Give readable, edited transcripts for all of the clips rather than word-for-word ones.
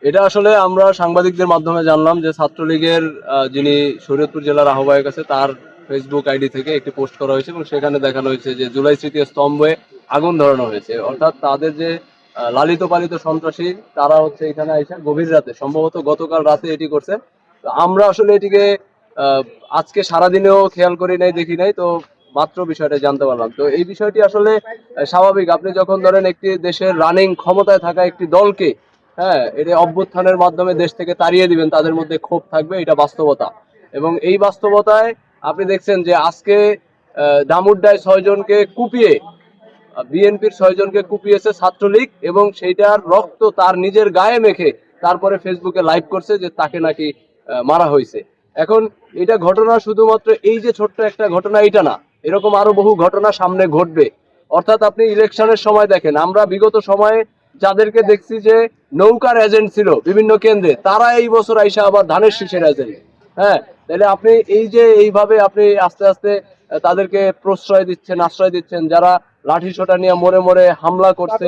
এটা আসলে আমরা সাংবাদিকদের মাধ্যমে জানলাম যে ছাত্রলীগের যিনি শরীয়তপুর জেলার আহ্বায়ক আছে তার ফেসবুক আইডি থেকে একটি পোস্ট করা হয়েছে এবং সেখানে দেখানো হয়েছে যে জুলাই স্মৃতি স্তম্ভে আগুন ধরানো হয়েছে। অর্থাৎ তাদের যে লালিত পালিত সন্ত্রাসী তারা হচ্ছে এখানে এসে গভীর রাতে, সম্ভবত গতকাল রাতে এটি করছে। তো আমরা আসলে এটিকে আহ, আজকে সারাদিনেও খেয়াল করি নাই, দেখি নাই, তো মাত্র বিষয়টা জানতে পারলাম। তো এই বিষয়টি আসলে স্বাভাবিক। আপনি যখন ধরেন একটি দেশের রানিং ক্ষমতায় থাকা একটি দলকে, হ্যাঁ, এটা অভ্যুত্থানের মাধ্যমে দেশ থেকে তাড়িয়ে দিবেন, তাদের মধ্যে ক্ষোভ থাকবে, এটা বাস্তবতা। এবং এই বাস্তবতায় আপনি দেখছেন যে আজকে দামুড্ডায় 6 জনকে কুপিয়ে, বিএনপির 6 জনকে কুপিয়েছে ছাত্রলীগ, এবং সেইটার রক্ত তার নিজের গায়ে মেখে তারপরে ফেসবুকে লাইভ করছে যে তাকে নাকি মারা হয়েছে। এখন এটা ঘটনা শুধুমাত্র এই যে ছোট্ট একটা ঘটনা এটা না, এরকম আরো বহু ঘটনা সামনে ঘটবে। অর্থাৎ আপনি ইলেকশনের সময় দেখেন, আমরা বিগত সময়ে যাদেরকে দেখছি যে নৌকার এজেন্ট ছিল বিভিন্ন কেন্দ্রে, তারা এই বছর আইসা আবার ধানের শীষের এজেন্ট। হ্যাঁ, তাহলে আপনি এই যে এইভাবে আপনি আস্তে আস্তে তাদেরকে প্রশ্রয় দিচ্ছেন, আশ্রয় দিচ্ছেন, যারা লাঠি সোটা নিয়ে মোড়ে মোড়ে হামলা করছে,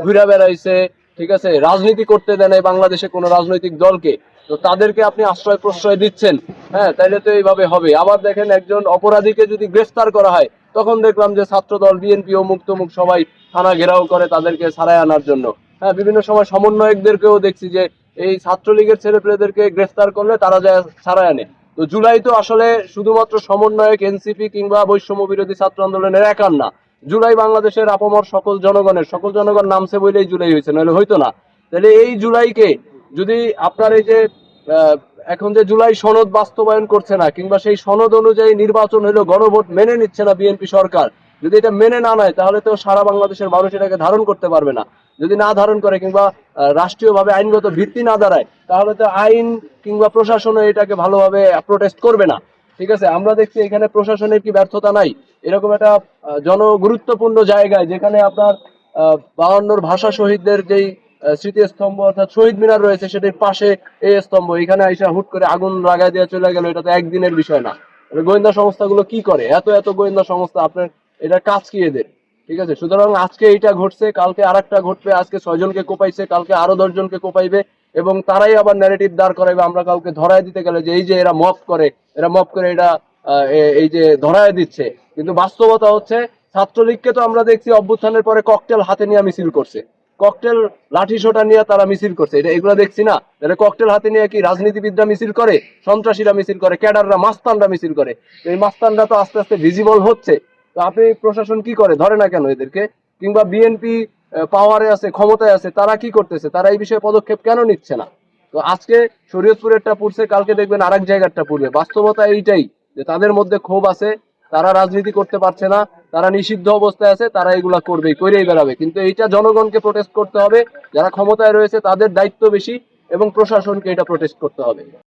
ঘুরে বেড়াইছে, ঠিক আছে, রাজনীতি করতে দেন এই বাংলাদেশে কোনো রাজনৈতিক দলকে, তো তাদেরকে আপনি আশ্রয় প্রশ্রয় দিচ্ছেন। হ্যাঁ, তাইলে তো এইভাবে হবে। আবার দেখেন একজন অপরাধীকে যদি গ্রেফতার করা হয়, তখন দেখলাম যে ছাত্রদল, বিএনপি ও মুক্তমুখ সবাই থানা ঘেরাও করে তাদেরকে ছাড়াই আনার জন্য। হ্যাঁ, বিভিন্ন সময় সমন্বয়কদেরকেও দেখছি যে এই ছাত্রলীগের ছেলেপেলেদেরকে গ্রেফতার করলে তারা যায় ছাড়াই আনে। তো জুলাই তো আসলে শুধুমাত্র সমন্বয়ক, এনসিপি কিংবা বৈষম্য বিরোধী ছাত্র আন্দোলনের একার না। জুলাই বাংলাদেশের আপামর সকল জনগণের, সকল জনগণ নামছে বলেই জুলাই হয়েছে, নইলে হইতো না। তাহলে এই জুলাইকে যদি আপনার এই যে এখন যে জুলাই সনদ বাস্তবায়ন করছে না, কিংবা সেই সনদ অনুযায়ী নির্বাচন হলো, গণভোট মেনে নিচ্ছে না বিএনপি সরকার, যদি এটা মেনে না নেয় তাহলে তো সারা বাংলাদেশের মানুষ এটাকে ধারণ করতে পারবে না। যদি না ধারণ করে কিংবা রাষ্ট্রীয়ভাবে আইনগত ভিত্তি না দাঁড়ায়, তাহলে তো আইন কিংবা প্রশাসনও এটাকে ভালোভাবে প্রোটেস্ট করবে না। ঠিক আছে, আমরা দেখছি এখানে প্রশাসনের কি ব্যর্থতা নাই? এরকম একটা জনগুরুত্বপূর্ণ জায়গায়, যেখানে আপনার 52 ভাষা শহীদদের যেই স্মৃতিস্তম্ভ অর্থাৎ শহীদ মিনার রয়েছে, সেটির পাশে এই স্তম্ভ, এখানে আইসা হুট করে আগুন লাগাই দিয়ে চলে গেল, এটা তো একদিনের বিষয় না। গোয়েন্দা সংস্থাগুলো কি করে? এত এত গোয়েন্দা সংস্থা, আপনার এটা কাজ কি এদের? ঠিক আছে, সুতরাং আজকে এইটা ঘটছে, কালকে আরেকটা ঘটবে। আজকে 6 জনকে কোপাইছে, কালকে আরো 10 জনকে কোপাইবে, এবং তারাই আবার ন্যারেটিভ দাঁড় করাইবে আমরা কাউকে ধরায় দিতে গেলে যে এই যে এরা মব করে, এরা মব করে এটা এই যে ধরায় দিচ্ছে। কিন্তু বাস্তবতা হচ্ছে ছাত্রলীগকে তো আমরা দেখছি অভ্যুত্থানের পরে ককটেল হাতে নিয়ে মিছিল করছে, ককটেল লাঠি সোটা নিয়ে তারা মিছিল করছে, এটা এগুলো দেখছি না? এটা ককটেল হাতে নিয়ে কি রাজনীতিবিদরা মিছিল করে, সন্ত্রাসীরা মিছিল করে, ক্যাডাররা, মাস্তানরা মিছিল করে? এই মাস্তানরা তো আস্তে আস্তে ভিজিবল হচ্ছে। তো আপনি প্রশাসন কি করে, ধরে না কেন এদেরকে? কিংবা বিএনপি পাওয়ারে আছে, ক্ষমতায় আছে, তারা কি করতেছে? তারা এই বিষয়ে পদক্ষেপ কেন নিচ্ছে না? তো আজকে শরীয়তপুরেরটা পড়ছে, কালকে দেখবেন আরেক জায়গাটা পড়বে। বাস্তবতা এইটাই যে তাদের মধ্যে ক্ষোভ আছে, তারা রাজনীতি করতে পারছে না, তারা নিষিদ্ধ অবস্থায় আছে, তারা এগুলা করবেই, করেই বেড়াবে। কিন্তু এইটা জনগণকে প্রোটেস্ট করতে হবে, যারা ক্ষমতায় রয়েছে তাদের দায়িত্ব বেশি, এবং প্রশাসনকে এটা প্রোটেস্ট করতে হবে।